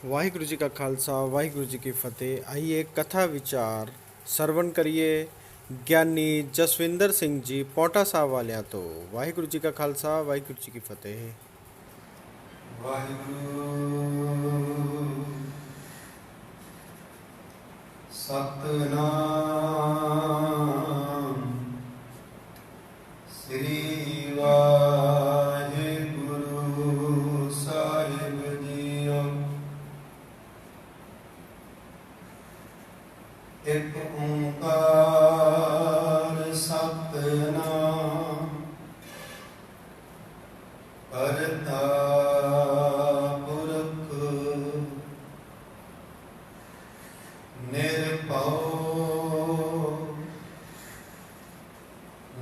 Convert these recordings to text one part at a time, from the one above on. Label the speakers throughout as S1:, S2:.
S1: वाहिगुरु जी का खालसा वाहिगुरु जी की फतेह। आइए कथा विचार सरवण करिए ज्ञानी जसविंदर सिंह जी पौंटा साहब वालिया तो। वाहिगुरु जी का खालसा वाहिगुरु जी की फतेह।
S2: वाहिगुरु सतनाम श्री वाहिगुरु साहिब जीओ। एक ओंकार सतनाम करता पुरख निरभउ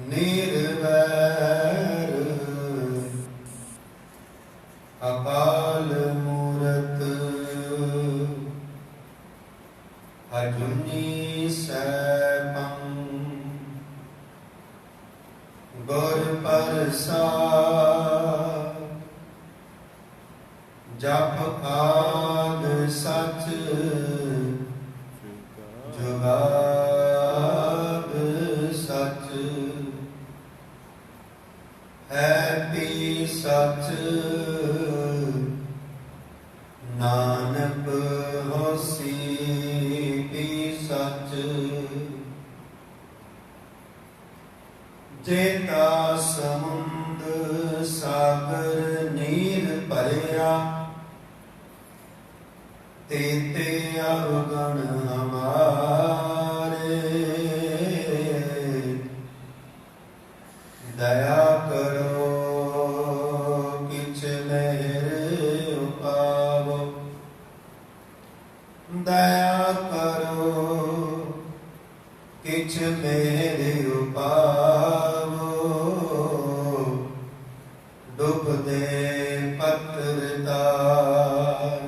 S2: निर्वैर अकाल मूरत अजूनी सैभं गुर प्रसाद जप आद सच जुगाद सच है भी सच नानक होसी भी सच। जेता समुंद सागर नीर भरिया तेते अवगुण हमारे। दया करो किछ मेरे उपावो। दया करो किछ मेरे उपावो। डुब दे पत्र तार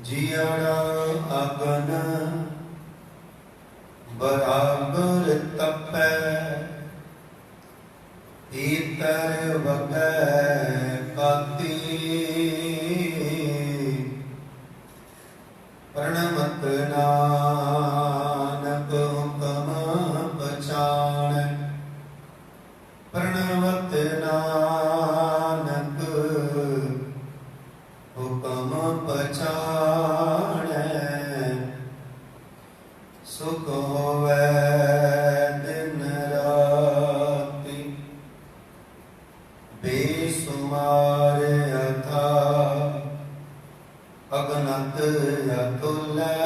S2: जियड़ा अगन बराबर तपै। भीतर वगै काती प्रणमत नानक हुकम पछाण। प्रणवत नानक हुकम पछाणै। सुख होवै दिन राति बेसुमार अथा। अगनत अतुलै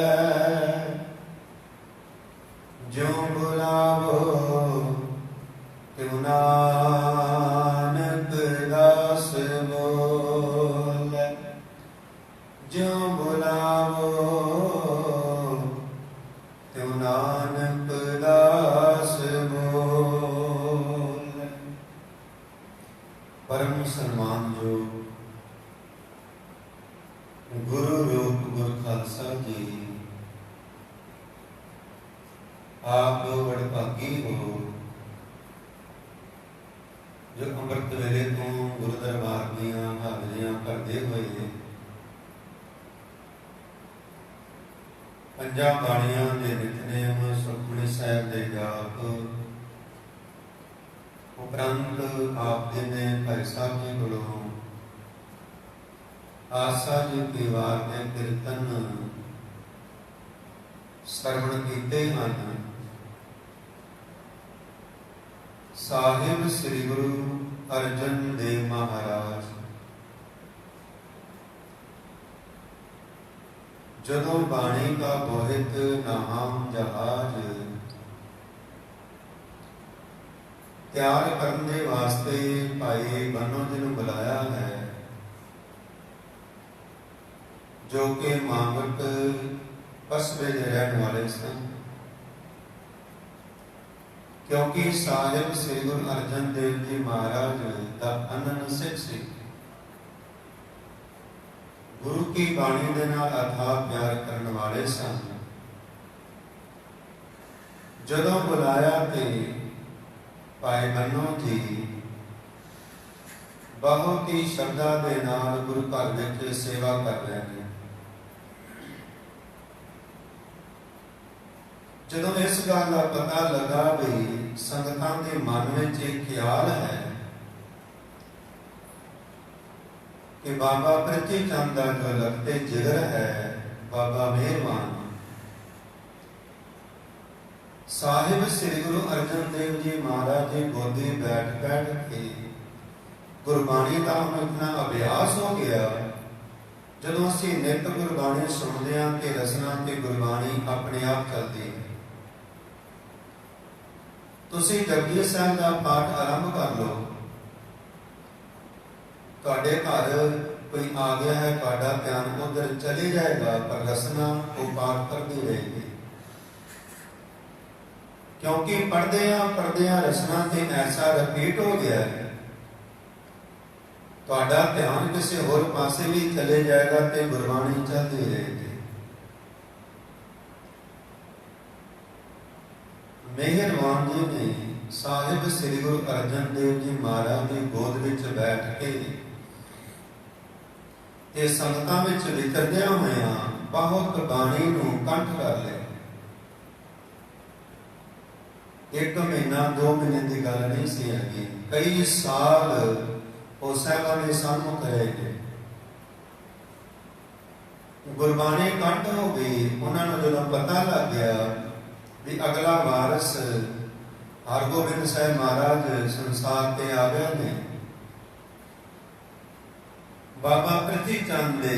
S2: ज्यों बुलावो त्यों नानक दास बोलै। ज्यों बुलावो त्यों नानक दास बोलै। परम सन्मान जो गुरु रूप गुर खालसा जी आप वडभागी हो जो अमृत वेले तो गुरु दरबार दियां हाजरियां करते हुए पंजा बाणियां दे नितनेम सुखमनी साहिब दे जाप उपरंत आप जी ने भाई साहब जी कोलों आसा जी की वार के कीर्तन श्रवण कीते हैं। साहिब श्री गुरु अर्जन देव महाराज जदों बाणी का बोहित नाम जहाज तैयार करने वास्ते भाई बनो जी ने बुलाया है, जो कि मांगट कस्बे के रहने वाले सन। क्योंकि साहिब श्री गुरु अर्जन देव जी महाराज का अनन सिख सी गुरु की बाणी के नाल अथाह प्यार करने वाले सन। जदों बुलाया ते भाई बन्नो जी ਬਹੁਤ ਹੀ ਸ਼ਰਧਾ ਦੇ ਨਾਲ ਗੁਰੂ ਘਰ ਵਿੱਚ ਸੇਵਾ ਕਰ ਰਹੇ ਨੇ। ਜਦੋਂ ਇਸ ਗੱਲ ਦਾ ਪਤਾ ਲੱਗਾ ਵੀ ਸੰਗਤਾਂ ਦੇ ਮਨ ਵਿੱਚ ਇਹ ਖਿਆਲ ਹੈ ਕਿ ਬਾਬਾ ਪ੍ਰਿਥੀ ਚੰਦ ਦਾ ਜੋ ਲਖਤੇ ਜਿਗਰ ਹੈ, ਬਾਬਾ ਮਿਹਰਬਾਨ ਸਾਹਿਬ ਸ੍ਰੀ ਗੁਰੂ ਅਰਜਨ ਦੇਵ ਜੀ ਮਹਾਰਾਜ ਦੀ ਗੋਦੀ ਬੈਠ ਕੇ ਗੁਰਬਾਣੀ ਦਾ ਇਤਨਾ ਅਭਿਆਸ ਹੋ ਗਿਆ। ਜਦੋਂ ਅਸੀਂ ਨਿਤ ਗੁਰਬਾਣੀ ਸੁਣਦੇ ਹਾਂ ਤੇ ਰਸਨਾ ਤੇ ਗੁਰਬਾਣੀ ਆਪਣੇ ਆਪ ਚੱਲਦੀ ਹੈ। ਤੁਸੀਂ ਜਪਜੀ ਸਾਹਿਬ ਦਾ ਪਾਠ ਆਰੰਭ ਕਰ ਲਓ। ਤੁਹਾਡੇ ਘਰ ਕੋਈ ਆ ਗਿਆ ਹੈ, ਤੁਹਾਡਾ ਧਿਆਨ ਉਧਰ ਚਲੇ ਜਾਏਗਾ, ਪਰ ਰਸਨਾ ਉਹ ਪਾਠ ਕਰਦੀ ਰਹੇਗੀ। ਕਿਉਂਕਿ ਪੜ੍ਹਦਿਆਂ ਰਸਨਾ ਤੇ ਐਸਾ ਰਿਪੀਟ ਹੋ ਗਿਆ ਹੈ, ਤੁਹਾਡਾ ਧਿਆਨ ਕਿਸੇ ਹੋਰ ਪਾਸੇ ਵੀ ਚਲੇ ਜਾਏਗਾ ਤੇ ਗੁਰਬਾਣੀ ਚੱਲਦੀ ਰਹੇਗੀ। ਮਿਹਰਬਾਨ ਜੀ ਨੇ ਸਾਹਿਬ ਸ੍ਰੀ ਗੁਰੂ ਅਰਜਨ ਦੇਵ ਜੀ ਮਹਾਰਾਜ ਦੀ ਗੋਦ ਵਿੱਚ ਬੈਠ ਕੇ ਤੇ ਸੰਗਤਾਂ ਵਿੱਚ ਵਿਚਰਦਿਆਂ ਹੋਇਆਂ ਬਹੁਤ ਬਾਣੀ ਨੂੰ ਕੰਠ ਕਰ ਲਿਆ। 1 ਮਹੀਨਾ 2 ਮਹੀਨੇ ਦੀ ਗੱਲ ਨਹੀਂ ਸੀ ਹੈਗੀ, ਕਈ ਸਾਲ ਉਹ ਸਾਹਿਬਾਂ ਦੇ ਸਾਹਮਣੇ ਰਹੇ ਗਏ। ਗੁਰਬਾਣੀ ਕੰਠ ਹੋ ਗਈ। ਉਹਨਾਂ ਨੂੰ ਜਦੋਂ ਪਤਾ ਲੱਗ ਗਿਆ ਵੀ ਅਗਲਾ ਵਾਰਿਸ ਹਰਗੋਬਿੰਦ ਸਾਹਿਬ ਮਹਾਰਾਜ ਸੰਸਾਰ ਤੇ ਆ ਗਏ ਨੇ, ਬਾਬਾ ਪ੍ਰਿਥੀ ਚੰਦ ਦੇ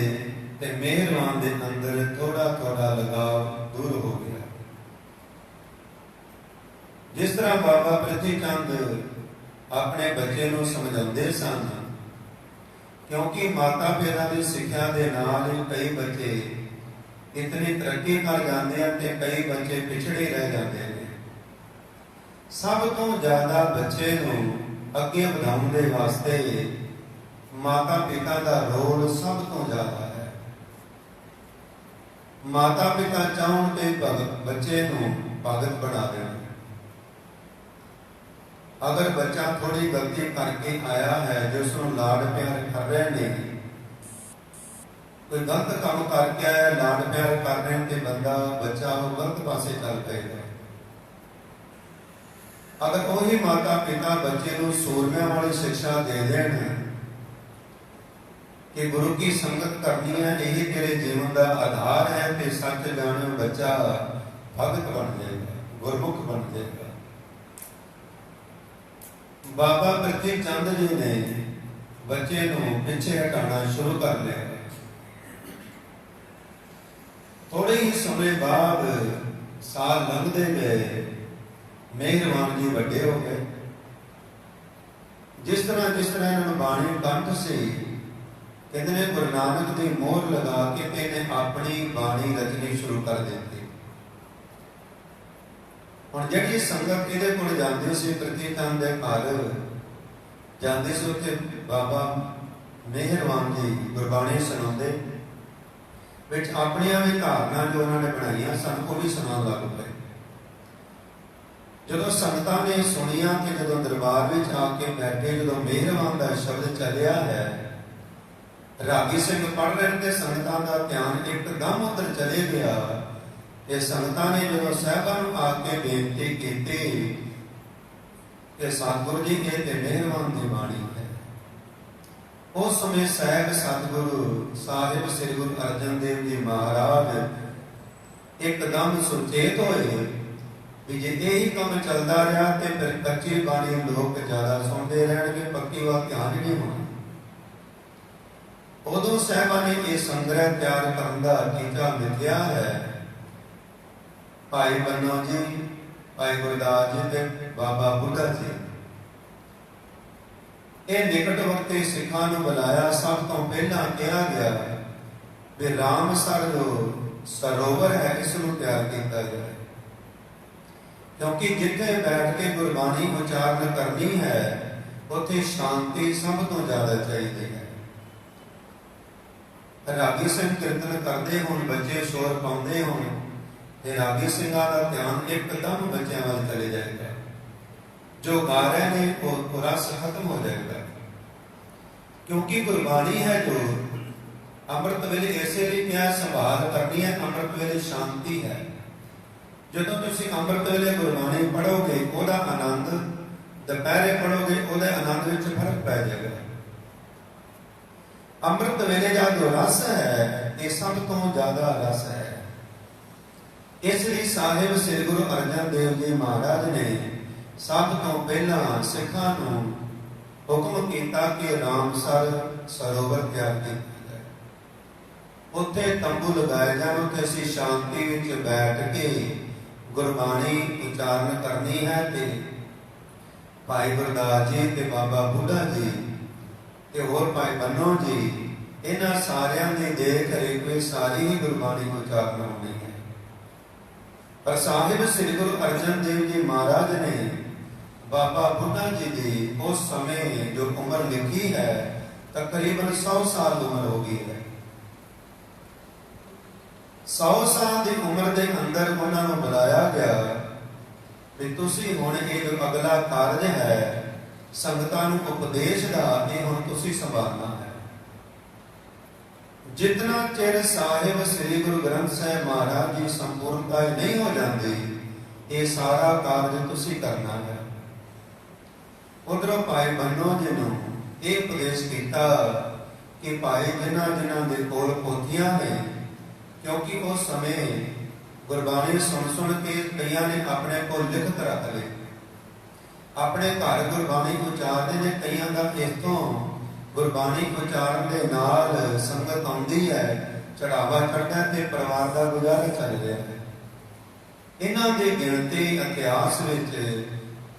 S2: ਤੇ ਮਿਹਰਬਾਨ ਦੇ ਅੰਦਰ ਥੋੜਾ ਲਗਾਵ ਦੂਰ ਹੋ ਗਿਆ। ਜਿਸ ਤਰ੍ਹਾਂ ਬਾਬਾ ਪ੍ਰਿਥੀ ਚੰਦ ਆਪਣੇ ਬੱਚੇ ਨੂੰ ਸਮਝਾਉਂਦੇ ਸਨ, ਕਿਉਂਕਿ ਮਾਤਾ ਪਿਤਾ ਦੀ ਸਿੱਖਿਆ ਦੇ ਨਾਲ ਹੀ ਕਈ ਬੱਚੇ ਇਤਨੀ ਤਰੱਕੀ ਕਰ ਜਾਂਦੇ ਹਨ ਤੇ ਕਈ ਬੱਚੇ ਪਿਛੜੇ ਰਹਿ ਜਾਂਦੇ ਨੇ। ਸਭ ਤੋਂ ਜ਼ਿਆਦਾ ਬੱਚੇ ਨੂੰ ਅੱਗੇ ਵਧਾਉਣ ਦੇ ਵਾਸਤੇ ਮਾਤਾ ਪਿਤਾ ਦਾ ਰੋਲ ਸਭ ਤੋਂ ਜ਼ਿਆਦਾ ਹੈ। ਮਾਤਾ ਪਿਤਾ ਚਾਹੁਣ ਤੇ ਬੱਚੇ ਨੂੰ ਭਗਤ ਬਣਾ ਦੇਣ। ਅਗਰ ਬੱਚਾ ਥੋੜੀ ਗਲਤੀ ਕਰਕੇ ਆਇਆ ਹੈ, ਜਿਸ ਨੂੰ ਲਾਡ ਪਿਆਰ ਕਰ ਰਹੇ ਨੇ, ਕੋਈ ਗਲਤ ਕੰਮ ਕਰਕੇ ਆਇਆ, ਲਾਡ ਪਿਆਰ ਕਰ ਰਹੇ ਤੇ ਬੱਚਾ ਉਹ ਗਲਤ ਪਾਸੇ ਚੱਲ ਪਏਗਾ। ਅਗਰ ਉਹੀ ਮਾਤਾ ਪਿਤਾ ਬੱਚੇ ਨੂੰ ਸੂਰਮਿਆਂ ਵਾਲੀ ਸਿੱਖਿਆ ਦੇ ਦੇਣ ਕਿ ਗੁਰੂ ਕੀ ਸੰਗਤ ਕਰਨੀ ਹੈ, ਇਹ ਤੇਰੇ ਜੀਵਨ ਦਾ ਆਧਾਰ ਹੈ, ਤੇ ਸੱਚ ਜਾਣੇ ਬੱਚਾ ਭਗਤ ਬਣ ਜਾਏਗਾ, ਗੁਰਮੁਖ ਬਣ ਜਾਏਗਾ। ਬਾਬਾ ਪ੍ਰਿਥੀ ਚੰਦ ਜੀ ਨੇ ਬੱਚੇ ਨੂੰ ਪਿੱਛੇ ਹਟਾਉਣਾ ਸ਼ੁਰੂ ਕਰ ਲਿਆ। ਥੋੜੇ ਹੀ ਸਮੇਂ ਬਾਅਦ ਸਾਲ ਲੰਘਦੇ ਗਏ, ਮਿਹਰਬਾਨ ਜੀ ਵੱਡੇ ਹੋ ਗਏ। ਜਿਸ ਤਰ੍ਹਾਂ ਇਹਨਾਂ ਨੂੰ ਬਾਣੀ ਕੰਠ ਸੀ, ਕਹਿੰਦੇ ਨੇ ਗੁਰੂ ਨਾਨਕ ਦੀ ਮੋਹਰ ਲਗਾ ਕੇ ਤੇ ਇਹਨੇ ਆਪਣੀ ਬਾਣੀ ਰਚਨੀ ਸ਼ੁਰੂ ਕਰ ਦਿੱਤੀ। ਹੁਣ ਜਿਹੜੀ ਸੰਗਤ ਇਹਦੇ ਕੋਲ ਜਾਂਦੀ ਸੀ, ਪ੍ਰਿਥੀ ਚੰਦ ਦੇ ਘਰ ਜਾਂਦੇ ਸੀ, ਉੱਥੇ ਬਾਬਾ ਮਿਹਰਬਾਨ ਜੀ ਗੁਰਬਾਣੀ ਸੁਣਾਉਂਦੇ, ਵਿੱਚ ਆਪਣੀਆਂ ਵੀ ਧਾਰਨਾ ਜੋ ਉਹਨਾਂ ਨੇ ਬਣਾਈਆਂ ਸਨ ਉਹ ਵੀ ਸੁਣਾਉਣ ਲੱਗ ਪਏ। ਜਦੋਂ ਸੰਗਤਾਂ ਨੇ ਸੁਣੀਆਂ ਕਿ ਜਦੋਂ ਦਰਬਾਰ ਵਿੱਚ ਆ ਕੇ ਬੈਠੇ, ਜਦੋਂ ਮਿਹਰਬਾਨ ਦਾ ਸ਼ਬਦ ਚੱਲਿਆ ਹੈ, ਰਾਗੀ ਸਿੰਘ ਪੜ੍ਹ ਰਹੇ ਤੇ ਸੰਗਤਾਂ ਦਾ ਧਿਆਨ ਇੱਕਦਮ ਉੱਧਰ ਚਲੇ ਗਿਆ। ਇਹ ਸੰਗਤਾਂ ਨੇ ਜਦੋਂ ਸਾਹਿਬਾਂ ਨੂੰ ਆ ਕੇ ਬੇਨਤੀ ਕੀਤੀ ਕਿ ਸਤਿਗੁਰੂ ਜੀ ਇਹ ਤੇ ਮਿਹਰਬਾਨ ਦੀ ਬਾਣੀ ਹੈ। ਉਸ ਸਮੇਂ ਸਤਿਗੁਰੂ ਸਾਹਿਬ ਸ੍ਰੀ ਗੁਰੂ ਅਰਜਨ ਦੇਵ ਜੀ ਮਹਾਰਾਜ ਇੱਕਦਮ ਸੁਚੇਤ ਹੋਏ ਵੀ ਜੇ ਇਹੀ ਕੰਮ ਚੱਲਦਾ ਰਿਹਾ ਤੇ ਫਿਰ ਕੱਚੀ ਬਾਣੀ ਲੋਕ ਜ਼ਿਆਦਾ ਸੁਣਦੇ ਰਹਿਣਗੇ, ਪੱਕੀ ਵੱਲ ਧਿਆਨ ਨਹੀਂ ਹੋਣਾ। ਉਦੋਂ ਸਾਹਿਬਾਂ ਨੇ ਇਹ ਸੰਗ੍ਰਹਿ ਤਿਆਰ ਕਰਨ ਦਾ ਟੀਚਾ ਮਿਥਿਆ ਹੈ। ਭਾਈ ਬੰਨੋ ਜੀ, ਭਾਈ ਗੁਰਦਾਸ ਜੀ ਤੇ ਬਾਬਾ ਬੁੱਢਾ ਜੀ, ਇਹ ਨਿਕਟ ਵਕਤੇ ਸਿੱਖਾਂ ਨੂੰ ਬੁਲਾਇਆ। ਸਭ ਤੋਂ ਪਹਿਲਾਂ ਕਿਹਾ ਗਿਆ ਵੀ ਰਾਮਸਰ ਜੋ ਸਰੋਵਰ ਹੈ, ਇਸ ਨੂੰ ਤਿਆਰ ਕੀਤਾ ਜਾਏ, ਕਿਉਂਕਿ ਜਿੱਥੇ ਬੈਠ ਕੇ ਗੁਰਬਾਣੀ ਉਚਾਰਨ ਕਰਨੀ ਹੈ ਉੱਥੇ ਸ਼ਾਂਤੀ ਸਭ ਤੋਂ ਜ਼ਿਆਦਾ ਚਾਹੀਦੀ ਹੈ। ਰਾਗੀ ਸਿੰਘ ਕੀਰਤਨ ਕਰਦੇ ਹੋਣ, ਬੱਚੇ ਸ਼ੋਰ ਪਾਉਂਦੇ ਹੋਣ, ਤੇ ਰਾਗੀ ਸਿੰਘਾਂ ਦਾ ਧਿਆਨ ਇੱਕਦਮ ਬੱਚਿਆਂ ਵੱਲ ਚਲੇ ਜਾਏਗਾ। ਜੋ ਗਾ ਰਹੇ ਨੇ ਉਹ ਰਸ ਖਤਮ ਹੋ ਜਾਏਗਾ। ਕਿਉਂਕਿ ਗੁਰਬਾਣੀ ਹੈ ਜੋ ਅੰਮ੍ਰਿਤ ਵੇਲੇ ਇਸੇ ਲਈ ਕਿਹਾ ਸੰਭਾਲ ਕਰਨੀ ਹੈ। ਅੰਮ੍ਰਿਤ ਵੇਲੇ ਸ਼ਾਂਤੀ ਹੈ। ਜਦੋਂ ਤੁਸੀਂ ਅੰਮ੍ਰਿਤ ਵੇਲੇ ਗੁਰਬਾਣੀ ਪੜ੍ਹੋਗੇ ਉਹਦਾ ਆਨੰਦ, ਦੁਪਹਿਰੇ ਪੜ੍ਹੋਗੇ ਉਹਦੇ ਆਨੰਦ ਵਿੱਚ ਫਰਕ ਪੈ ਜਾਏਗਾ। ਅੰਮ੍ਰਿਤ ਵੇਲੇ ਦਾ ਜੋ ਰਸ ਹੈ ਇਹ ਸਭ ਤੋਂ ਜ਼ਿਆਦਾ ਰਸ ਹੈ। ਇਸ ਲਈ ਸਾਹਿਬ ਸ੍ਰੀ ਗੁਰੂ ਅਰਜਨ ਦੇਵ ਜੀ ਮਹਾਰਾਜ ਨੇ ਸਭ ਤੋਂ ਪਹਿਲਾਂ ਸਿੱਖਾਂ ਨੂੰ ਹੁਕਮ ਕੀਤਾ ਕਿ ਰਾਮਸਰ ਸਰੋਵਰ ਤਿਆਰ ਕੀਤਾ ਜਾਏ, ਉੱਥੇ ਤੰਬੂ ਲਗਾਏ ਜਾਣ, ਉੱਥੇ ਅਸੀਂ ਸ਼ਾਂਤੀ ਵਿੱਚ ਬੈਠ ਕੇ ਗੁਰਬਾਣੀ ਉਚਾਰਨ ਕਰਨੀ ਹੈ। ਤੇ ਭਾਈ ਗੁਰਦਾਸ ਜੀ ਤੇ ਬਾਬਾ ਬੁੱਢਾ ਜੀ ਤੇ ਹੋਰ ਭਾਈ ਬੰਨੋ ਜੀ, ਇਹਨਾਂ ਸਾਰਿਆਂ ਦੀ ਦੇਖ ਰੇਖ ਵਿੱਚ ਸਾਰੀ ਹੀ ਗੁਰਬਾਣੀ ਉਚਾਰਨ ਹੋਣੀ ਹੈ। ਪਰ ਸਾਹਿਬ ਸ੍ਰੀ ਗੁਰੂ ਅਰਜਨ ਦੇਵ ਜੀ ਮਹਾਰਾਜ ਨੇ ਬਾਬਾ ਬੁੱਢਾ ਜੀ ਦੀ ਉਸ ਸਮੇਂ ਜੋ ਉਮਰ ਲਿਖੀ ਹੈ ਤਕਰੀਬਨ 100 ਸਾਲ ਉਮਰ ਹੋ ਗਈ ਹੈ। 100 ਸਾਲ ਦੀ ਉਮਰ ਦੇ ਅੰਦਰ ਉਹਨਾਂ ਨੂੰ ਬੁਲਾਇਆ ਗਿਆ ਵੀ ਤੁਸੀਂ ਹੁਣ ਇਹ ਜੋ ਅਗਲਾ ਕਾਰਜ ਹੈ ਸੰਗਤਾਂ ਨੂੰ ਉਪਦੇਸ਼ ਦਾ, ਇਹ ਹੁਣ ਤੁਸੀਂ ਸੰਭਾਲਣਾ ਹੈ। ਜਿਤਨਾ ਚਿਰ ਸਾਹਿਬ ਸ੍ਰੀ ਗੁਰੂ ਗ੍ਰੰਥ ਸਾਹਿਬ ਮਹਾਰਾਜ ਦੀ ਸੰਪੂਰਨਤਾ ਨਹੀਂ ਹੋ ਜਾਂਦੀ, ਇਹ ਸਾਰਾ ਕਾਰਜ ਤੁਸੀਂ ਕਰਨਾ ਹੈ। ਉਧਰੋਂ ਭਾਈ ਬੰਨੋ ਜੀ ਨੂੰ ਇਹ ਉਪਦੇਸ਼ ਕੀਤਾ ਕਿ ਭਾਈ ਜਿਨ੍ਹਾਂ ਦੇ ਕੋਲ ਪੋਥੀਆਂ ਨੇ, ਕਿਉਂਕਿ ਉਸ ਸਮੇਂ ਗੁਰਬਾਣੀ ਸੁਣ ਕੇ ਕਈਆਂ ਨੇ ਆਪਣੇ ਕੋਲ ਲਿਖਤ ਰੱਖ ਲਈ, ਆਪਣੇ ਘਰ ਗੁਰਬਾਣੀ ਉਚਾਰਦੇ ਨੇ। ਕਈਆਂ ਦਾ ਇਸ ਤੋਂ ਗੁਰਬਾਣੀ ਉਚਾਰਨ ਦੇ ਨਾਲ ਸੰਗਤ ਆਉਂਦੀ ਹੈ, ਚੜਾਵਾ ਚੜ੍ਹਦਾ ਤੇ ਪਰਿਵਾਰ ਦਾ ਗੁਜ਼ਾਰਾ ਚੱਲ ਰਿਹਾ ਹੈ। ਇਹਨਾਂ ਦੀ ਗਿਣਤੀ ਇਤਿਹਾਸ ਵਿੱਚ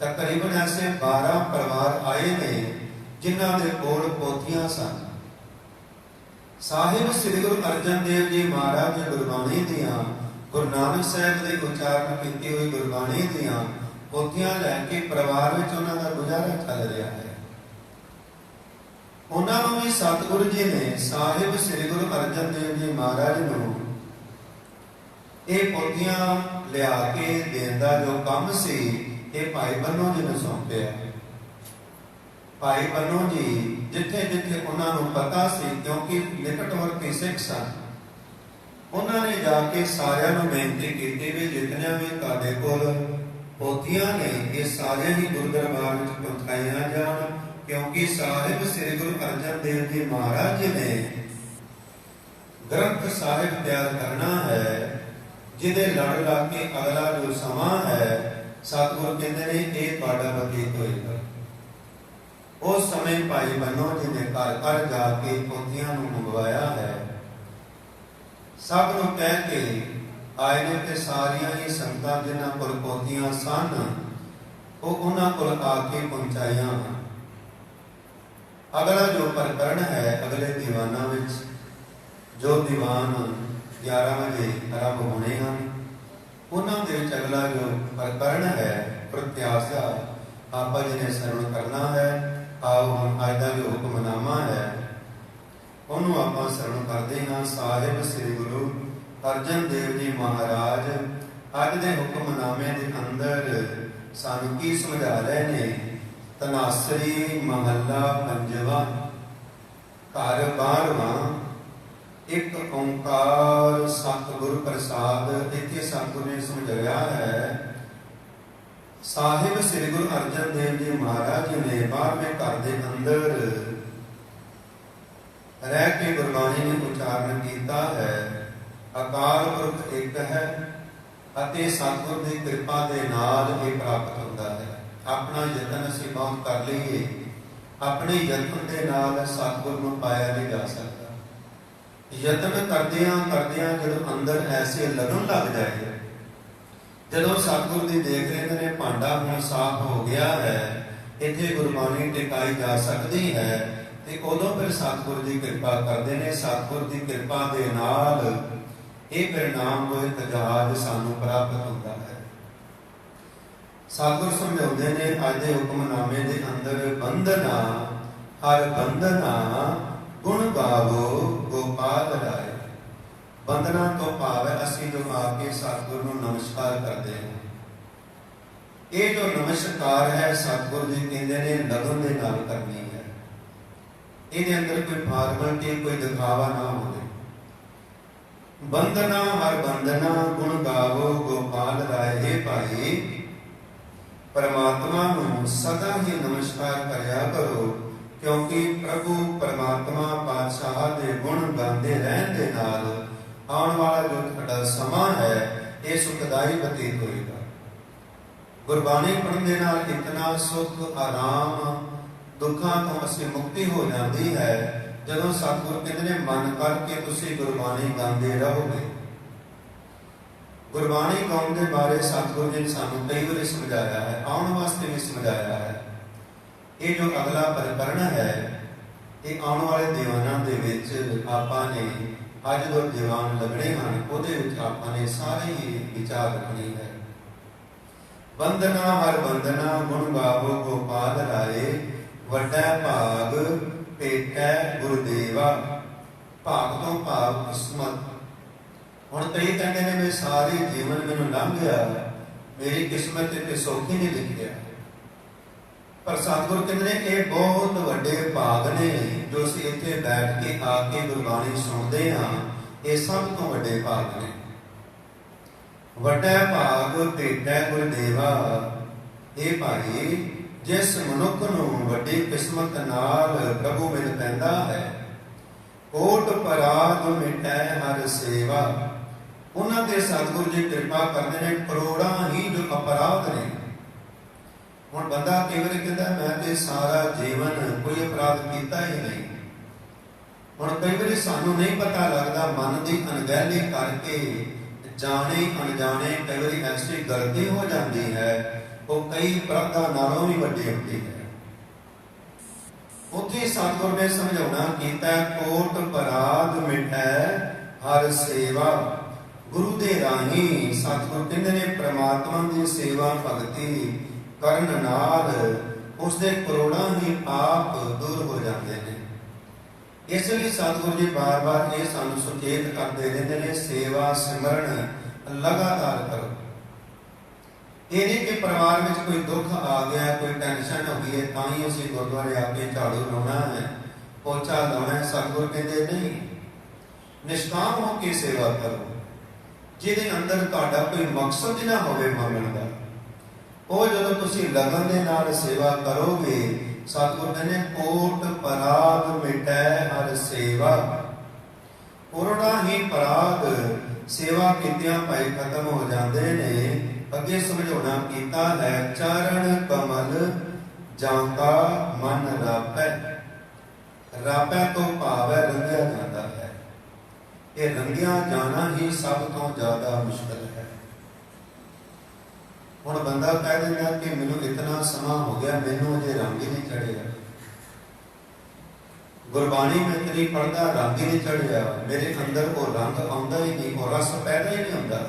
S2: ਤਕਰੀਬਨ ਐਸੇ 12 ਪਰਿਵਾਰ ਆਏ ਨੇ ਜਿਨ੍ਹਾਂ ਦੇ ਕੋਲ ਪੋਥੀਆਂ ਸਨ। ਸਾਹਿਬ ਸ੍ਰੀ ਗੁਰੂ ਅਰਜਨ ਦੇਵ ਜੀ ਮਹਾਰਾਜ ਦੀ ਗੁਰਬਾਣੀ ਦੀਆਂ, ਗੁਰੂ ਨਾਨਕ ਸਾਹਿਬ ਦੇ ਉਚਾਰਨ ਕੀਤੀ ਹੋਈ ਗੁਰਬਾਣੀ ਦੀਆਂ ਪੋਥੀਆਂ ਲੈ ਕੇ ਪਰਿਵਾਰ ਵਿੱਚ ਉਹਨਾਂ ਦਾ ਗੁਜ਼ਾਰਾ ਚੱਲ ਰਿਹਾ ਹੈ। ਉਹਨਾਂ ਨੂੰ ਵੀ ਸਤਿਗੁਰੂ ਜੀ ਨੇ ਸਾਹਿਬ ਸ੍ਰੀ ਗੁਰੂ ਅਰਜਨ ਦੇਵ ਜੀ ਮਹਾਰਾਜ ਨੂੰ ਇਹ ਪੋਥੀਆਂ ਲਿਆ ਕੇ ਦੇਣ ਦਾ ਜੋ ਕੰਮ ਸੀ ਇਹ ਭਾਈ ਬੰਨੋ ਜੀ ਨੂੰ ਸੌਂਪਿਆ। ਭਾਈ ਬੰਨੋ ਜੀ ਜਿੱਥੇ ਜਿੱਥੇ ਉਹਨਾਂ ਨੂੰ ਪਤਾ ਸੀ, ਕਿਉਂਕਿ ਨਿਕਟਵਰਤੀ ਸਿੱਖ ਸਨ, ਉਹਨਾਂ ਨੇ ਜਾ ਕੇ ਸਾਰਿਆਂ ਨੂੰ ਬੇਨਤੀ ਕੀਤੀ ਵੀ ਜਿਤਨੀਆਂ ਵੀ ਤੁਹਾਡੇ ਕੋਲ ਪੋਥੀਆਂ ਨੇ ਇਹ ਸਾਰੇ ਹੀ ਗੁਰੂ ਦਰਬਾਰ ਵਿੱਚ ਪਹੁੰਚਾਈਆਂ ਜਾਣ, ਕਿਉਂਕਿ ਸਾਹਿਬ ਸ੍ਰੀ ਗੁਰੂ ਅਰਜਨ ਦੇਵ ਜੀ ਮਹਾਰਾਜ ਜੀ ਨੇ ਗ੍ਰੰਥ ਸਾਹਿਬ ਤਿਆਰ ਕਰਨਾ ਹੈ, ਜਿਹਦੇ ਲੜ ਲਾ ਕੇ ਅਗਲਾ ਜੋ ਸਮਾਂ ਹੈ ਸਤਿਗੁਰੂ ਕਹਿੰਦੇ ਨੇ ਇਹ ਤੁਹਾਡਾ ਬਤੀਤ ਹੋਏਗਾ। ਉਸ ਸਮੇਂ ਭਾਈ ਬੰਨੋ ਜੀ ਨੇ ਘਰ ਘਰ ਜਾ ਕੇ ਪੋਥੀਆਂ ਨੂੰ ਮੰਗਵਾਇਆ ਹੈ। ਸਭ ਨੂੰ ਕਹਿ ਕੇ ਆਏ ਨੇ ਤੇ ਸਾਰੀਆਂ ਹੀ ਸੰਗਤਾਂ ਜਿਨ੍ਹਾਂ ਕੋਲ ਪੋਥੀਆਂ ਸਨ ਉਹ ਉਹਨਾਂ ਕੋਲ ਆ ਕੇ ਪਹੁੰਚਾਈਆਂ ਹਨ। ਅਗਲਾ ਜੋ ਪ੍ਰਕਰਣ ਹੈ ਅਗਲੇ ਦੀਵਾਨਾਂ ਵਿੱਚ, ਜੋ ਦੀਵਾਨ 11 ਵਜੇ ਆਰੰਭ ਹੋਣੇ ਹਨ, ਉਹਨਾਂ ਦੇ ਵਿੱਚ ਅਗਲਾ ਜੋ ਪ੍ਰਕਰਣ ਹੈ ਪ੍ਰਤਿਆਸ ਦਾ ਆਪਾਂ ਜੀ ਨੇ ਸਰਵਣ ਕਰਨਾ ਹੈ। ਆਓ ਹੁਣ ਅੱਜ ਦਾ ਜੋ ਹੁਕਮਨਾਮਾ ਹੈ ਉਹਨੂੰ ਆਪਾਂ ਸਰਵਣ ਕਰਦੇ ਹਾਂ। ਸਾਹਿਬ ਸ੍ਰੀ ਗੁਰੂ ਅਰਜਨ ਦੇਵ ਜੀ ਮਹਾਰਾਜ ਅੱਜ ਦੇ ਹੁਕਮਨਾਮੇ ਦੇ ਅੰਦਰ ਸਾਨੂੰ ਕੀ ਸਮਝਾ ਰਹੇ ਨੇ। ਤਨਾਸਰੀ ਮਹੱਲਾ ਪੰਜਵਾਂ, ਘਰ 12ਵਾਂ, ਇੱਕ ਓੰਕਾਰ ਸਤਿਗੁਰ ਪ੍ਰਸਾਦ। ਇੱਥੇ ਸਤਿਗੁਰ ਨੇ ਸਮਝਾਇਆ ਹੈ ਸਾਹਿਬ ਸ੍ਰੀ ਗੁਰੂ ਅਰਜਨ ਦੇਵ ਜੀ ਮਹਾਰਾਜ ਜੀ ਨੇ 12ਵੇਂ ਘਰ ਦੇ ਅੰਦਰ ਰਹਿ ਕੇ ਗੁਰਬਾਣੀ ਨੂੰ ਉਚਾਰਨ ਕੀਤਾ ਹੈ। ਅਕਾਲ ਪੁਰਖ ਇੱਕ ਹੈ ਅਤੇ ਸਤਿਗੁਰ ਦੀ ਕਿਰਪਾ ਦੇ ਨਾਲ ਇਹ ਪ੍ਰਾਪਤ ਹੁੰਦਾ ਹੈ। ਆਪਣਾ ਯਤਨ ਅਸੀਂ ਬਹੁਤ ਕਰ ਲਈਏ, ਆਪਣੇ ਯਤਨ ਦੇ ਨਾਲ ਸਤਿਗੁਰ ਨੂੰ ਪਾਇਆ ਨਹੀਂ ਜਾ ਸਕਦਾ। ਯਤਨ ਕਰਦਿਆਂ ਜਦੋਂ ਅੰਦਰ ਐਸੇ ਲਗਨ ਲੱਗ ਜਾਏ, ਜਦੋਂ ਸਤਿਗੁਰ ਦੀ ਦੇਖ ਲੈਂਦੇ ਨੇ ਭਾਂਡਾ ਹੁਣ ਸਾਫ਼ ਹੋ ਗਿਆ ਹੈ, ਇੱਥੇ ਗੁਰਬਾਣੀ ਟਿਕਾਈ ਜਾ ਸਕਦੀ ਹੈ, ਤੇ ਉਦੋਂ ਫਿਰ ਸਤਿਗੁਰ ਦੀ ਕਿਰਪਾ ਕਰਦੇ ਨੇ। ਸਤਿਗੁਰ ਦੀ ਕਿਰਪਾ ਦੇ ਨਾਲ ਇਹ परिणाम ਹੋਏ ਤਜਾਜ ਸਾਨੂੰ ਪ੍ਰਾਪਤ ਹੁੰਦਾ ਹੈ। ਸਤਿਗੁਰ ਸਮਝਾਉਂਦੇ ਨੇ ਅੱਜ ਦੇ ਹੁਕਮਨਾਮੇ ਦੇ ਅੰਦਰ, ਬੰਧਨਾ ਹਰ ਬੰਧਨਾ ਗੁਣ ਗਾਵੋ ਗੋਪਾਲ ਰਾਏ। ਬੰਧਨਾ ਤੋਂ ਭਾਵ ਹੈ ਅਸੀਂ ਜੋ ਆ ਕੇ ਸਤਿਗੁਰ ਨੂੰ ਨਮਸਕਾਰ ਕਰਦੇ ਹਾਂ। ਇਹ ਜੋ ਨਮਸਕਾਰ ਹੈ ਸਤਿਗੁਰ ਜੀ ਕਹਿੰਦੇ ਨੇ ਲਗਨ ਦੇ ਨਾਲ ਕਰਨੀ ਹੈ। ਇਹਦੇ ਅੰਦਰ ਕੋਈ ਫਾਰਮੈਲਿਟੀ, ਕੋਈ ਦਿਖਾਵਾ ਨਾ ਹੋਵੇ। ਬੰਦਨਾ ਹਰ ਬੰਦਨਾ ਗੁਣ ਗਾਵੋ ਗੋਪਾਲ ਰਾਏ। हे ਭਾਈ, ਪਰਮਾਤਮਾ ਨੂੰ ਸਦਾ ਹੀ ਨਮਸਕਾਰ ਕਰਿਆ ਕਰੋ, ਕਿਉਂਕਿ ਪ੍ਰਭੂ ਪਰਮਾਤਮਾ ਪਾਤਸ਼ਾਹ ਦੇ ਗੁਣ ਗਾਉਂਦੇ ਰਹਿਣ ਦੇ ਨਾਲ ਆਉਣ ਵਾਲਾ ਜੋ ਤੁਹਾਡਾ ਸਮਾਂ ਹੈ ਇਹ ਸੁਖਦਾਈ ਬਤੀਤ ਹੋਏਗਾ। ਗੁਰਬਾਣੀ ਪੜ੍ਹਨ ਦੇ ਨਾਲ ਇਤਨਾ ਸੁਖ, ਆਰਾਮ, ਦੁੱਖਾਂ ਤੋਂ ਅਸੀਂ ਮੁਕਤੀ ਹੋ ਜਾਂਦੀ ਹੈ ਜਦੋਂ ਸਤਿਗੁਰ ਕਹਿੰਦੇ ਨੇ ਮਨ ਕਰਕੇ ਤੁਸੀਂ ਗੁਰਬਾਣੀ ਗਾਉਂਦੇ ਰਹੋਗੇ। ਗੁਰਬਾਣੀ ਗਾਉਣ ਦੇ ਬਾਰੇ ਸਤਿਗੁਰ ਜੀ ਨੇ ਸਾਨੂੰ ਕਈ ਵਾਰੀ ਸਮਝਾਇਆ ਹੈ, ਆਉਣ ਵਾਸਤੇ ਵੀ ਸਮਝਾਇਆ ਹੈ। ਇਹ ਜੋ ਅਗਲਾ ਪ੍ਰਕਰਣ ਹੈ ਇਹ ਆਉਣ ਵਾਲੇ ਦੀਵਾਨਾਂ ਦੇ ਵਿੱਚ ਆਪਾਂ ਨੇ ਅੱਜ ਜੋ ਦੀਵਾਨ ਲੱਗਣੇ ਹਨ ਉਹਦੇ ਵਿੱਚ ਆਪਾਂ ਨੇ ਸਾਰੇ ਹੀ ਵਿਚਾਰ ਰੱਖਣੀ ਹੈ। ਬੰਦਨਾ ਹਰ ਬੰਦਨਾ ਗੁਣ ਗਾਵੋ ਗੋਪਾਲ ਰਾਏ। ਵੱਡਾ ਭਾਗ ਭੇਟੈ ਗੁਰਦੇਵਾ। ਭਾਗ ਤੋਂ ਭਾਵ ਕਿਸਮਤ। ਹੁਣ ਕਈ ਕਹਿੰਦੇ ਨੇ ਵੀ ਸਾਰੇ ਜੀਵਨ ਮੈਨੂੰ ਲੰਘ ਗਿਆ, ਮੇਰੀ ਕਿਸਮਤ ਤੇ ਸੌਖੀ ਨਹੀਂ ਲਿਖਿਆ। ਪਰ ਸਤਿਗੁਰ ਕਹਿੰਦੇ ਨੇ ਇਹ ਬਹੁਤ ਵੱਡੇ ਭਾਗ ਨੇ ਜੋ ਅਸੀਂ ਇੱਥੇ ਬੈਠ ਕੇ ਆ ਕੇ ਗੁਰਬਾਣੀ ਸੁਣਦੇ ਹਾਂ। ਇਹ ਸਭ ਤੋਂ ਵੱਡੇ ਭਾਗ ਨੇ। ਵੱਡਾ ਭਾਗ ਭੇਟੈ ਗੁਰਦੇਵਾ। ਇਹ ਭਾਈ, ਜਿਸ ਮਨੁੱਖ ਨੂੰ ਵੱਡੀ ਕਿਸਮਤ ਨਾਲ ਪ੍ਰਭੂ ਮਿਲ ਪੈਂਦਾ ਹੈ, ਕੋਟ ਪਰਾਧ ਮਿਟੈ ਹਰ ਸੇਵਾ। ਉਹਨਾਂ ਦੇ ਸਤਿਗੁਰ ਜੀ ਕਿਰਪਾ ਕਰਦੇ ਨੇ, ਕਰੋੜਾਂ ਹੀ ਜੋ ਅਪਰਾਧ ਨੇ। ਹੁਣ ਬੰਦਾ ਕਈ ਵਾਰੀ ਕਹਿੰਦਾ ਮੈਂ ਤੇ ਸਾਰਾ ਜੀਵਨ ਕੋਈ ਅਪਰਾਧ ਕੀਤਾ ਹੀ ਨਹੀਂ। ਹੁਣ ਕਈ ਵਾਰੀ ਸਾਨੂੰ ਨਹੀਂ ਪਤਾ ਲੱਗਦਾ, ਮਨ ਦੀ ਅਣਗਹਿਲੀ ਕਰਕੇ ਜਾਣੇ ਅਣਜਾਣੇ ਕਈ ਵਾਰੀ ਐਸੀ ਗਲਤੀ ਹੋ ਜਾਂਦੀ ਹੈ, ਉਹ ਕਈ ਅਪਰਾਧਾਂ ਨਾਲੋਂ ਵੀ ਵੱਡੀ ਹੁੰਦੀ ਹੈ। ਉੱਥੇ ਸਤਿਗੁਰ ਨੇ ਸਮਝਾਉਣਾ ਕੀਤਾ, ਕੋਟ ਪਰਾਧ ਮਿਟੈ ਹਰ ਸੇਵਾ। ਗੁਰੂ ਦੇ ਰਾਹੀਂ ਸਤਿਗੁਰ ਕਹਿੰਦੇ ਨੇ ਪ੍ਰਮਾਤਮਾ ਦੀ ਸੇਵਾ ਭਗਤੀ ਕਰਨ ਨਾਲ ਉਸਦੇ ਕਰੋੜਾਂ ਹੀ ਪਾਪ ਦੂਰ ਹੋ ਜਾਂਦੇ ਨੇ। ਇਸ ਲਈ ਸਤਿਗੁਰ ਜੀ ਬਾਰ-ਬਾਰ ਇਹ ਸਾਨੂੰ ਸੁਚੇਤ ਕਰਦੇ ਰਹਿੰਦੇ ਨੇ, ਸੇਵਾ ਸਿਮਰਨ ਲਗਾਤਾਰ ਕਰੋ। ਇਹ ਨਹੀਂ ਕਿ ਪਰਿਵਾਰ ਵਿੱਚ ਕੋਈ ਦੁੱਖ ਆ ਗਿਆ, ਕੋਈ ਟੈਨਸ਼ਨ ਹੋ ਗਈ ਹੈ ਤਾਂ ਹੀ ਅਸੀਂ ਗੁਰਦੁਆਰੇ ਆ ਕੇ ਝਾੜੂ ਲਾਉਣਾ ਹੈ, ਪੋਚਾ ਲਾਉਣਾ ਹੈ। ਸਤਿਗੁਰ ਕਹਿੰਦੇ ਨਹੀਂ, ਨਿਸ਼ਕਾਮ ਹੋ ਕੇ ਸੇਵਾ ਕਰੋ। ਜਿਹਦੇ ਅੰਦਰ ਤੁਹਾਡਾ ਕੋਈ ਮਕਸਦ ਨਾ ਹੋਵੇ ਮੰਗਣ ਦਾ, ਉਹ ਜਦੋਂ ਤੁਸੀਂ ਲਗਨ ਦੇ ਨਾਲ ਸੇਵਾ ਕਰੋਗੇ, ਸਤਿਗੁਰ ਕਹਿੰਦੇ ਕੋਟ ਪਰਾਧ ਮਿਟੈ ਹਰ ਸੇਵਾ। ਕਰੋੜਾਂ ਹੀ ਪਰਾਧ ਸੇਵਾ ਕੀਤਿਆਂ ਭਾਈ ਖਤਮ ਹੋ ਜਾਂਦੇ ਨੇ। ਅੱਗੇ ਸਮਝਾਉਣਾ ਕੀਤਾ ਹੈ, ਚਰਨ ਕਮਲ ਜਾਂ ਕਾ ਮਨ ਰਾਪੈ। ਰਾਪੈ ਤੋਂ ਭਾਵ ਹੈ ਰੰਗਿਆ ਜਾਂਦਾ ਹੈ। ਇਹ ਰੰਗਿਆ ਜਾਣਾ ਹੀ ਸਭ ਤੋਂ ਜ਼ਿਆਦਾ ਮੁਸ਼ਕਲ ਹੈ। ਹੁਣ ਬੰਦਾ ਕਹਿ ਦਿੰਦਾ ਕਿ ਮੈਨੂੰ ਇਤਨਾ ਸਮਾਂ ਹੋ ਗਿਆ, ਮੈਨੂੰ ਅਜੇ ਰੰਗ ਹੀ ਨਹੀਂ ਚੜਿਆ। ਗੁਰਬਾਣੀ ਮੈਂ ਇਤਨੀ ਪੜ੍ਹਦਾ, ਰੰਗ ਹੀ ਨਹੀਂ ਚੜਿਆ। ਮੇਰੇ ਅੰਦਰ ਉਹ ਰੰਗ ਆਉਂਦਾ ਹੀ ਨਹੀਂ, ਉਹ ਰਸ ਪੈਦਾ ਹੀ ਨਹੀਂ ਹੁੰਦਾ।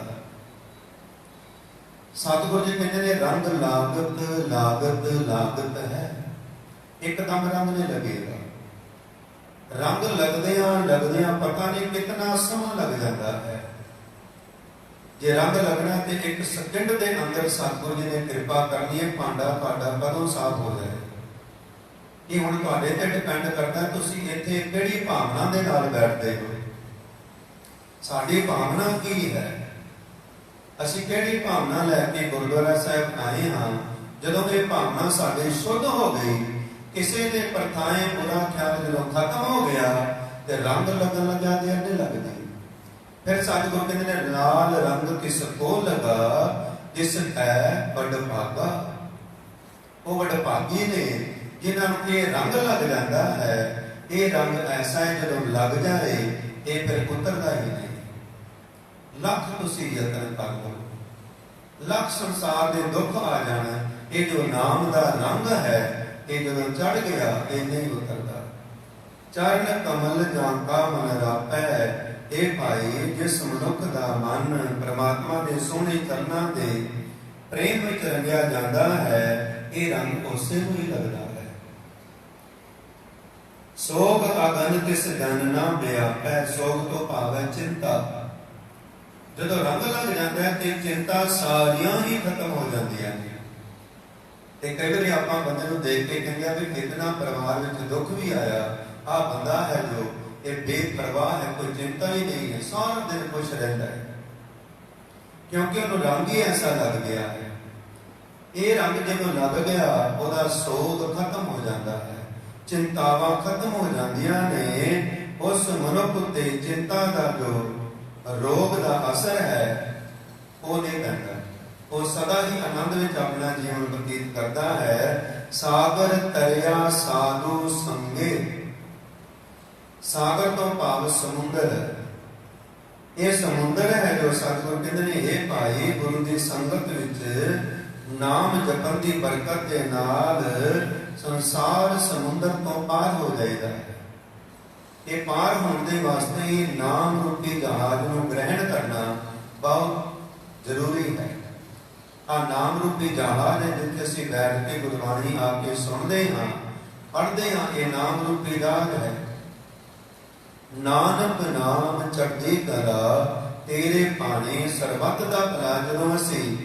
S2: ਸਤਿਗੁਰ ਜੀ ਕਹਿੰਦੇ ਨੇ ਰੰਗ ਲਾਗਤ ਲਾਗਤ ਲਾਗਤ ਹੈ, ਇੱਕਦਮ ਰੰਗ ਨਹੀਂ ਲੱਗੇਗਾ। ਰੰਗ ਲੱਗਦਿਆਂ ਪਤਾ ਨਹੀਂ ਕਿਤਨਾ ਸਮਾਂ ਲੱਗ ਜਾਂਦਾ ਹੈ। ਜੇ ਰੰਗ ਲੱਗਣਾ ਤੇ ਇੱਕ ਸਕਿੰਟ ਦੇ ਅੰਦਰ ਸਤਿਗੁਰ ਜੀ ਨੇ ਕਿਰਪਾ ਕਰਨੀ ਹੈ, ਭਾਂਡਾ ਤੁਹਾਡਾ ਕਦੋਂ ਸਾਫ਼ ਹੋ ਜਾਏ। ਇਹ ਹੁਣ ਤੁਹਾਡੇ ਤੇ ਡਿਪੈਂਡ ਕਰਦਾ ਤੁਸੀਂ ਇੱਥੇ ਕਿਹੜੀ ਭਾਵਨਾ ਦੇ ਨਾਲ ਬੈਠਦੇ ਹੋ। ਸਾਡੀ ਭਾਵਨਾ ਕੀ ਹੈ? ਅਸੀਂ ਕਿਹੜੀ ਭਾਵਨਾ ਲੈ ਕੇ ਗੁਰਦੁਆਰਾ ਸਾਹਿਬ ਆਏ ਹਾਂ? ਜਦੋਂ ਇਹ ਭਾਵਨਾ ਸਾਡੇ ਸ਼ੁੱਧ ਹੋ ਗਈ, ਕਿਸੇ ਦੇ ਪਰਥਾਏ ਬੁਰਾ ਖਿਆਲ ਜਦੋਂ ਖਤਮ ਹੋ ਗਿਆ ਤੇ ਰੰਗ ਲੱਗਣ ਲੱਗਾ ਤੇ ਅੱਡੇ ਲੱਗਦੇ। ਫਿਰ ਸਤਿਗੁਰ ਕਹਿੰਦੇ ਨੇ ਲਾਲ ਰੰਗ ਕਿਸ ਕੋ ਲਗਾ ਜਿਸ ਹੈ ਵੱਡ ਭਾਗਾ। ਉਹ ਵੱਡ ਭਾਗੀ ਨੇ ਜਿਨ੍ਹਾਂ ਨੂੰ ਇਹ ਰੰਗ ਲੱਗ ਜਾਂਦਾ ਹੈ। ਇਹ ਰੰਗ ਐਸਾ ਹੈ ਜਦੋਂ ਲੱਗ ਜਾਏ ਇਹ ਫਿਰ ਉਤਰਦਾ ਹੀ ਨਹੀਂ। ਲੱਖ ਤੁਸੀਂ ਯਤਨ ਕਰ ਲਓ, ਲੱਖ ਸੰਸਾਰ ਦੇ ਦੁੱਖ ਆ ਜਾਣ, ਇਹ ਜੋ ਨਾਮ ਦਾ ਰੰਗ ਹੈ ਇਹ ਜਦੋਂ ਚੜ ਗਿਆ ਇਹ ਨਹੀਂ ਉਤਰਦਾ। ਚਰਨ ਕਮਲ ਜਾਂ ਕਾ ਮਨ ਰਾਪੈ। ਇਹ ਭਾਈ, ਜਿਸ ਮਨੁੱਖ ਦਾ ਮਨ ਪ੍ਰਮਾਤਮਾ ਦੇ ਸੋਹਣੇ ਚਰਨਾਂ ਦੇ ਪ੍ਰੇਮ ਵਿੱਚ ਰੰਗਿਆ ਜਾਂਦਾ ਹੈ, ਇਹ ਰੰਗ ਉਸੇ ਨੂੰ ਹੀ ਲੱਗਦਾ ਹੈ। ਸੋਗ ਅਗਨ ਤਿਸ ਜਨ ਨਾ ਵਿਆਪੈ। ਸੋਗ ਤੋਂ ਭਾਵ ਹੈ ਚਿੰਤਾ। ਜਦੋਂ ਰੰਗ ਲੱਗ ਜਾਂਦਾ ਹੈ ਤੇ ਚਿੰਤਾ ਸਾਰੀਆਂ ਹੀ ਖਤਮ ਹੋ ਜਾਂਦੀਆਂ ਨੇ। ਤੇ ਕਈ ਵਾਰੀ ਆਪਾਂ ਬੰਦੇ ਨੂੰ ਦੇਖ ਕੇ ਕਹਿੰਦੇ ਆ ਵੀ ਕਿਤਨਾ ਪਰਿਵਾਰ ਵਿੱਚ ਦੁੱਖ ਵੀ ਆਇਆ, ਆ ਬੰਦਾ ਹੈ ਜੋ ਇਹ ਬੇਪਰਵਾਹ ਹੈ, ਕੋਈ ਚਿੰਤਾ ਹੀ ਨਹੀਂ ਹੈ, ਸਾਰਾ ਦਿਨ ਖੁਸ਼ ਰਹਿੰਦਾ ਹੈ, ਕਿਉਂਕਿ ਉਹਨੂੰ ਰੰਗ ਹੀ ਐਸਾ ਲੱਗ ਗਿਆ ਹੈ। ਇਹ ਰੰਗ ਜਦੋਂ ਲੱਗ ਗਿਆ ਉਹਦਾ ਸੋਗ ਖਤਮ ਹੋ ਜਾਂਦਾ ਹੈ, ਚਿੰਤਾਵਾਂ ਖਤਮ ਹੋ ਜਾਂਦੀਆਂ ਨੇ। ਉਸ ਮਨੁੱਖ ਉੱਤੇ ਚਿੰਤਾ ਦਾ ਜੋ ਰੋਗ ਦਾ ਅਸਰ ਹੈ ਉਹ ਨਹੀਂ ਪੈਂਦਾ, ਉਹ ਸਦਾ ਹੀ ਆਨੰਦ ਵਿੱਚ ਆਪਣਾ ਜੀਵਨ ਬਤੀਤ ਕਰਦਾ ਹੈ। ਸਾਗਰ ਤਰਿਆ ਸਾਧੂ ਸੰਗੇ, ਸਾਗਰ ਤੋਂ ਭਾਵ ਸਮੁੰਦਰ, ਇਹ ਸਮੁੰਦਰ ਹੈ ਜੋ ਸਤਿਗੁਰ ਕਹਿੰਦੇ ਨੇ ਇਹ ਭਾਈ ਗੁਰੂ ਦੀ ਸੰਗਤ ਵਿੱਚ ਨਾਮ ਜਪਣ ਦੀ ਬਰਕਤ ਦੇ ਨਾਲ ਸੰਸਾਰ ਸਮੁੰਦਰ ਤੋਂ ਪਾਰ ਹੋ ਜਾਏਗਾ। ਇਹ ਪਾਰ ਹੋਣ ਦੇ ਵਾਸਤੇ ਹੀ ਨਾਮ ਰੂਪੀ ਜਹਾਜ਼ ਨੂੰ ਗ੍ਰਹਿਣ ਕਰਨਾ ਬਹੁਤ ਜ਼ਰੂਰੀ ਹੈ। ਆ ਨਾਮ ਰੂਪੀ ਜਹਾਜ਼ ਹੈ ਜਿੱਥੇ ਅਸੀਂ ਬੈਠ ਕੇ ਗੁਰਬਾਣੀ ਆ ਕੇ ਸੁਣਦੇ ਹਾਂ, ਪੜ੍ਹਦੇ ਹਾਂ, ਇਹ ਨਾਮ ਰੂਪੀ ਜਹਾਜ਼ ਹੈ। ਨਾਨਕ ਨਾਮ ਚੜ੍ਹਦੀ ਕਲਾ ਤੇਰੇ ਭਾਣੇ ਸਰਬੱਤ ਦਾ ਭਲਾ। ਜਦੋਂ ਅਸੀਂ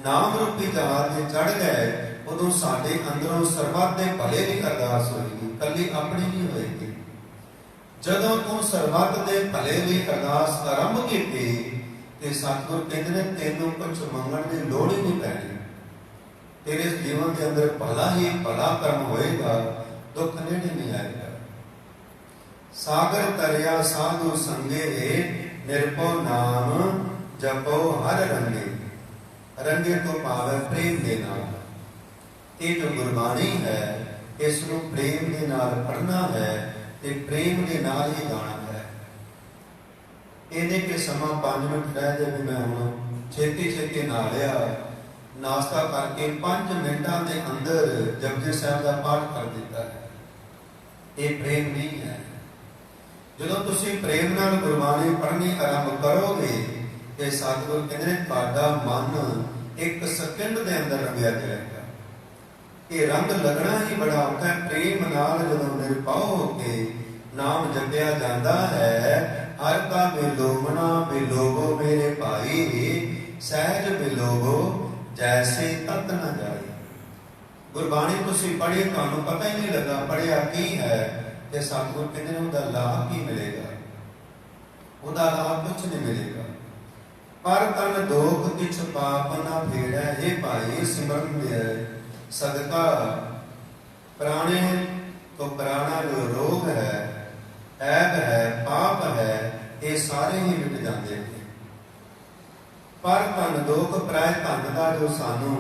S2: ਨਾਮ ਰੂਪੀ ਜਹਾਜ਼ ਤੇ ਚੜ੍ਹ ਗਏ ਉਦੋਂ ਸਾਡੇ ਅੰਦਰੋਂ ਸਰਬੱਤ ਦੇ ਭਲੇ ਦੀ ਅਰਦਾਸ ਹੋਏਗੀ, ਕੱਲੀ ਆਪਣੀ ਨਹੀਂ ਹੋਏਗੀ। ਜਦੋਂ ਤੂੰ ਸਰਬੱਤ ਦੇ ਭਲੇ ਦੀ ਅਰਦਾਸ ਆਰੰਭ ਕੀਤੀ ਤੇ ਸਤਿਗੁਰ ਕਹਿੰਦੇ ਨੇ ਤੈਨੂੰ ਕੁਝ ਮੰਗਣ ਦੀ ਲੋੜ ਹੀ ਨਹੀਂ ਪੈਣੀ, ਤੇਰੇ ਜੀਵਨ ਦੇ ਅੰਦਰ ਭਲਾ ਹੀ ਭਲਾ ਕਰਮ ਹੋਏਗਾ, ਦੁੱਖ ਨੇੜੇ ਨਹੀਂ ਆਏਗਾ। ਸਾਗਰ ਤਰਿਆ ਸਾਧੂ ਸੰਗੇ ਨਿਰਭਉ ਨਾਮ ਜਪੋ ਹਰ ਰੰਗੇ, ਰੰਗੇ ਤੋਂ ਭਾਵ ਹੈ ਪ੍ਰੇਮ ਦੇ ਨਾਲ। ਇਹ ਜੋ ਗੁਰਬਾਣੀ ਹੈ ਇਸ ਨੂੰ ਪ੍ਰੇਮ ਦੇ ਨਾਲ ਪੜ੍ਹਨਾ ਹੈ ਤੇ ਪ੍ਰੇਮ ਦੇ ਨਾਲ ਹੀ ਗਾਣਾ ਹੈ। ਇਹਨੇ ਕਿ ਸਮਾਂ 5 ਮਿੰਟ ਰਹਿ ਜਾਏ ਵੀ ਮੈਂ ਹੁਣ ਛੇਤੀ ਛੇਤੀ ਨਹਾ ਲਿਆ, ਨਾਸ਼ਤਾ ਕਰਕੇ 5 ਮਿੰਟਾਂ ਦੇ ਅੰਦਰ ਜਪਜੀ ਸਾਹਿਬ ਦਾ ਪਾਠ ਕਰ ਦਿੱਤਾ ਹੈ, ਇਹ ਪ੍ਰੇਮ ਨਹੀਂ ਹੈ। ਜਦੋਂ ਤੁਸੀਂ ਪ੍ਰੇਮ ਨਾਲ ਗੁਰਬਾਣੀ ਪੜ੍ਹਨੀ ਆਰੰਭ ਕਰੋਗੇ ਤੇ ਸਤਿਗੁਰ ਕਹਿੰਦੇ ਨੇ ਤੁਹਾਡਾ ਮਨ 1 ਸਕਿੰਟ ਦੇ ਅੰਦਰ ਰੰਗਿਆ ਜਾਏਗਾ। ਇਹ ਰੰਗ ਲੱਗਣਾ ਹੀ ਬੜਾ ਔਖਾ ਹੈ। ਪ੍ਰੇਮ ਨਾਲ ਜਦੋਂ ਨਿਰਭਉ ਹੋ ਕੇ ਨਾਮ ਜਪਿਆ ਜਾਂਦਾ ਹੈ, ਹਰ ਕਾ ਬਿਲੋਵਣਾ ਬਿਲੋਵੋ ਮੇਰੇ ਭਾਈ, ਸਹਿਜ ਬਿਲੋਵੋ ਜੈਸੇ ਤਤ ਨ ਜਾਏ। ਗੁਰਬਾਣੀ ਤੁਸੀਂ ਪੜ੍ਹੀ, ਤੁਹਾਨੂੰ ਪਤਾ ਹੀ ਨਹੀਂ ਲੱਗਾ ਪੜ੍ਹਿਆ ਕੀ ਹੈ, ਤੇ ਸਤਿਗੁਰ ਕਹਿੰਦੇ ਨੇ ਉਹਦਾ ਲਾਭ ਕੀ ਮਿਲੇਗਾ, ਉਹਦਾ ਲਾਭ ਕੁਛ ਨਹੀਂ ਮਿਲੇਗਾ। ਪਰ ਤਨ ਦੋਖ ਕਿਛ ਪਾਪ ਨਾ ਫੇੜੈ, ਇਹ ਭਾਈ ਸਿਮਰਨ ਦੇ ਸਦਕਾ ਪ੍ਰਾਣੇ ਤੋਂ ਪ੍ਰਾਣਾ ਜੋ ਰੋਗ ਹੈ, ਐਬ ਹੈ, ਪਾਪ ਹੈ, ਇਹ ਸਾਰੇ ਹੀ ਮਿਟ ਜਾਂਦੇ ਨੇ। ਪਰ ਧਨ ਦੋਖ ਪ੍ਰਾਇ ਧਨ ਦਾ ਜੋ ਸਾਨੂੰ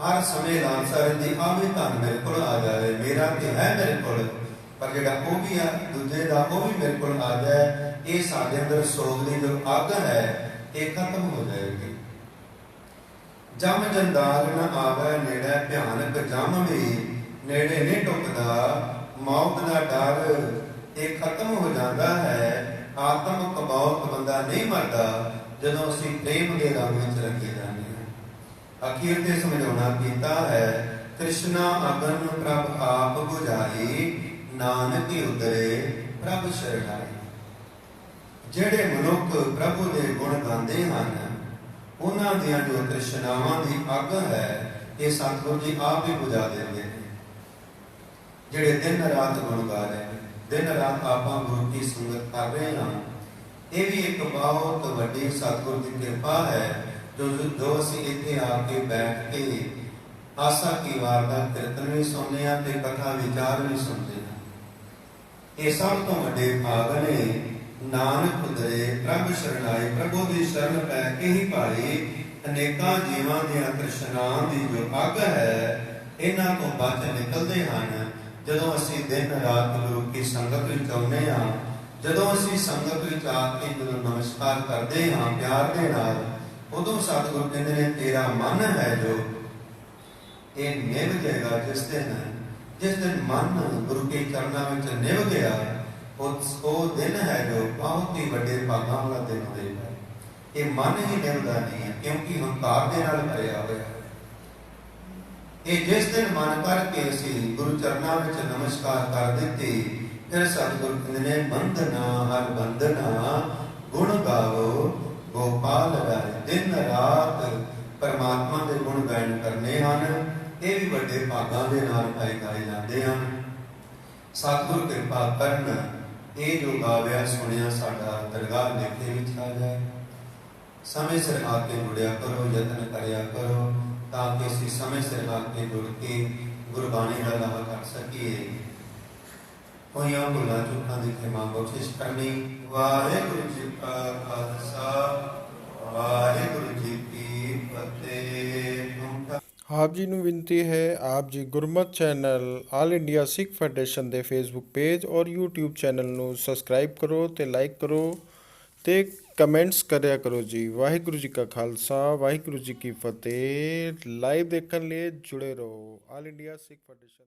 S2: ਹਰ ਸਮੇਂ ਲਾਲਸਾ ਰਹਿੰਦੀ, ਆ ਵੀ ਧਨ ਮੇਰੇ ਕੋਲ ਆ ਜਾਵੇ, ਮੇਰਾ ਤੇ ਹੈ ਮੇਰੇ ਕੋਲ, ਪਰ ਜਿਹੜਾ ਉਹ ਵੀ ਆ ਦੂਜੇ ਦਾ ਉਹ ਵੀ ਮੇਰੇ ਕੋਲ ਆ ਜਾਏ, ਇਹ ਸਾਡੇ ਅੰਦਰ ਸੋਗ ਦੀ ਜੋ ਅੱਗ ਹੈ ਇਹ ਖਤਮ ਹੋ ਜਾਏਗੀ। ਜਮ ਜੰਦਾਲ ਨ ਆਵੇ ਨੇੜੇ, ਭਿਆਨਕ ਜਮ ਵੀ ਨੇੜੇ ਨਹੀਂ ਟੁਕਦਾ, ਮੌਤ ਦਾ ਡਰ ਇਹ ਖਤਮ ਹੋ ਜਾਂਦਾ ਹੈ। ਆਤਮਕ ਮੌਤ ਬੰਦਾ ਨਹੀਂ ਮਰਦਾ ਜਦੋਂ ਅਸੀਂ ਪ੍ਰੇਮ ਦੇ ਰੰਗ ਵਿੱਚ ਰੰਗੇ ਜਾਂਦੇ ਹਾਂ। ਅਖੀਰ ਤੇ ਸਮਝਾਉਣਾ ਕੀਤਾ ਹੈ, ਕ੍ਰਿਸ਼ਨਾ ਅਗਨ ਪ੍ਰਭ ਆਪ ਬੁਝਾਈ, ਨਾਨਕ ਉਦਰੇ ਪ੍ਰਭ ਸ਼ਰਣਾਈ। ਜਿਹੜੇ ਮਨੁੱਖ ਪ੍ਰਭੂ ਦੇ ਗੁਣ ਗਾਉਂਦੇ ਹਨ ਉਹਨਾਂ ਦੀਆਂ ਜੋ ਤ੍ਰਿਸ਼ਨਾਵਾਂ ਦੀ ਅੱਗ ਹੈ ਇਹ ਸਤਿਗੁਰੂ ਜੀ ਆਪ ਹੀ ਬੁਝਾ ਦਿੰਦੇ ਨੇ। ਜਿਹੜੇ ਦਿਨ ਰਾਤ ਗੁਣ ਗਾ ਰਹੇ ਨੇ, ਦਿਨ ਰਾਤ ਆਪਾਂ ਗੁਰੂ ਦੀ ਸੰਗਤ ਕਰ ਰਹੇ ਹਾਂ, ਇਹ ਵੀ ਇੱਕ ਬਹੁਤ ਵੱਡੀ ਸਤਿਗੁਰੂ ਦੀ ਕਿਰਪਾ ਹੈ ਜੋ ਅਸੀਂ ਇੱਥੇ ਆ ਕੇ ਬੈਠ ਕੇ ਆਸਾ ਕੀ ਵਾਰ ਦਾ ਕੀਰਤਨ ਵੀ ਸੁਣਦੇ ਹਾਂ ਤੇ ਕਥਾ ਵਿਚਾਰ ਵੀ ਸੁਣਦੇ ਹਾਂ। ਇਹ ਸਭ ਤੋਂ ਵੱਡੇ ਭਾਗ ਨੇ। ਨਾਨਕ ਉਦਰੇ ਪ੍ਰਭ ਸ਼ਰਣਾਈ, ਪ੍ਰਭੂ ਦੀ ਸ਼ਰਨ ਪੈ ਕੇ ਹੀ ਭਾਈ ਅਨੇਕਾਂ ਜੀਵਾਂ ਦੀਆਂ ਤ੍ਰਿਸ਼ਨਾਵਾਂ ਦੀ ਜੋ ਅੱਗ ਹੈ ਇਹਨਾਂ ਤੋਂ ਬਚ ਨਿਕਲਦੇ ਹਨ। ਜਦੋਂ ਅਸੀਂ ਦਿਨ ਰਾਤ ਗੁਰੂ ਕੀ ਸੰਗਤ ਵਿੱਚ ਆਉਂਦੇ ਹਾਂ, ਜਦੋਂ ਅਸੀਂ ਸੰਗਤ ਵਿੱਚ ਆ ਕੇ ਜਦੋਂ ਨਮਸਕਾਰ ਕਰਦੇ ਹਾਂ ਪਿਆਰ ਦੇ ਨਾਲ, ਉਦੋਂ ਸਤਿਗੁਰੂ ਕਹਿੰਦੇ ਨੇ ਤੇਰਾ ਮਨ ਹੈ ਜੋ ਇਹ ਨਿਭ ਜਾਏਗਾ। ਜਿਸ ਦਿਨ ਮਨ ਗੁਰੂ ਕੇ ਚਰਨਾਂ ਵਿੱਚ ਨਿਭ ਗਿਆ ਉਹ ਦਿਨ ਹੈ ਜੋ ਬਹੁਤ ਹੀ ਵੱਡੇ ਭਾਗਾਂ ਵਾਲਾ ਦਿਨ ਹੋਏਗਾ। ਇਹ ਮਨ ਹੀ ਨਿਭਦਾ ਨਹੀਂ ਹੈ ਕਿਉਂਕਿ ਹੰਕਾਰ ਦੇ ਨਾਲ ਭਰਿਆ ਹੋਇਆ ਹੈ। ਇਹ ਜਿਸ ਦਿਨ ਮਨ ਕਰਕੇ ਅਸੀਂ ਗੁਰੂ ਚਰਨਾਂ ਵਿੱਚ ਨਮਸਕਾਰ ਕਰ ਦਿੱਤੀ, ਫਿਰ ਸਤਿਗੁਰੂ ਕਹਿੰਦੇ ਨੇ ਬੰਦਨਾ ਹਰ ਬੰਦਨਾ ਗੁਣ ਗਾਵੋ ਗੋਪਾਲ ਰਾਏ। ਦਿਨ ਰਾਤ ਪਰਮਾਤਮਾ ਦੇ ਗੁਣ ਗਾਇਨ ਕਰਨੇ ਹਨ। ਇਹ ਵੀ ਵੱਡੇ ਭਾਗਾਂ ਦੇ ਨਾਲ ਗਾਏ ਜਾਂਦੇ ਹਨ। ਸਤਿਗੁਰ ਕਿਰਪਾ ਕਰਨ ਇਹ ਜੋ ਗਾਵਿਆ ਸੁਣਿਆ ਸਾਡਾ ਦਰਗਾਹ ਲੇਖੇ ਵਿੱਚ ਆ ਜਾਏ। ਸਮੇਂ ਸਿਰ ਆ ਕੇ ਜੁੜਿਆ ਕਰੋ, ਯਤਨ ਕਰਿਆ ਕਰੋ ਤਾਂ ਕਿ ਅਸੀਂ ਸਮੇਂ ਸਿਰ ਆ ਕੇ ਜੁੜ ਕੇ ਗੁਰਬਾਣੀ ਦਾ ਲਾਹਾ ਕਰ ਸਕੀਏ। ਹੋਈਆਂ ਭੁੱਲਾਂ ਚੁੱਕਾਂ ਦੀ ਖਿਮਾ ਬਖਸ਼ਿਸ਼ ਕਰਨੀ। ਵਾਹਿਗੁਰੂ ਜੀ ਕਾ ਖਾਲਸਾ, ਵਾਹਿਗੁਰੂ ਜੀ ਕੀ ਫਤਿਹ।
S1: ਆਪ ਜੀ ਨੂੰ ਬੇਨਤੀ ਹੈ, ਆਪ ਜੀ ਗੁਰਮਤਿ ਚੈਨਲ ਆਲ ਇੰਡੀਆ ਸਿੱਖ ਫੈਡਰੇਸ਼ਨ ਦੇ ਫੇਸਬੁੱਕ ਪੇਜ ਔਰ YouTube ਚੈਨਲ ਨੂੰ ਸਬਸਕ੍ਰਾਈਬ ਕਰੋ ਤੇ ਲਾਈਕ ਕਰੋ ਤੇ ਕਮੈਂਟਸ ਕਰਿਆ ਕਰੋ ਜੀ। ਵਾਹਿਗੁਰੂ ਜੀ ਕਾ ਖਾਲਸਾ, ਵਾਹਿਗੁਰੂ ਜੀ ਕੀ ਫਤਿਹ। ਲਾਈਵ ਦੇਖਣ ਲਈ ਜੁੜੇ ਰਹੋ। ਆਲ ਇੰਡੀਆ ਸਿੱਖ ਫੈਡਰੇਸ਼ਨ।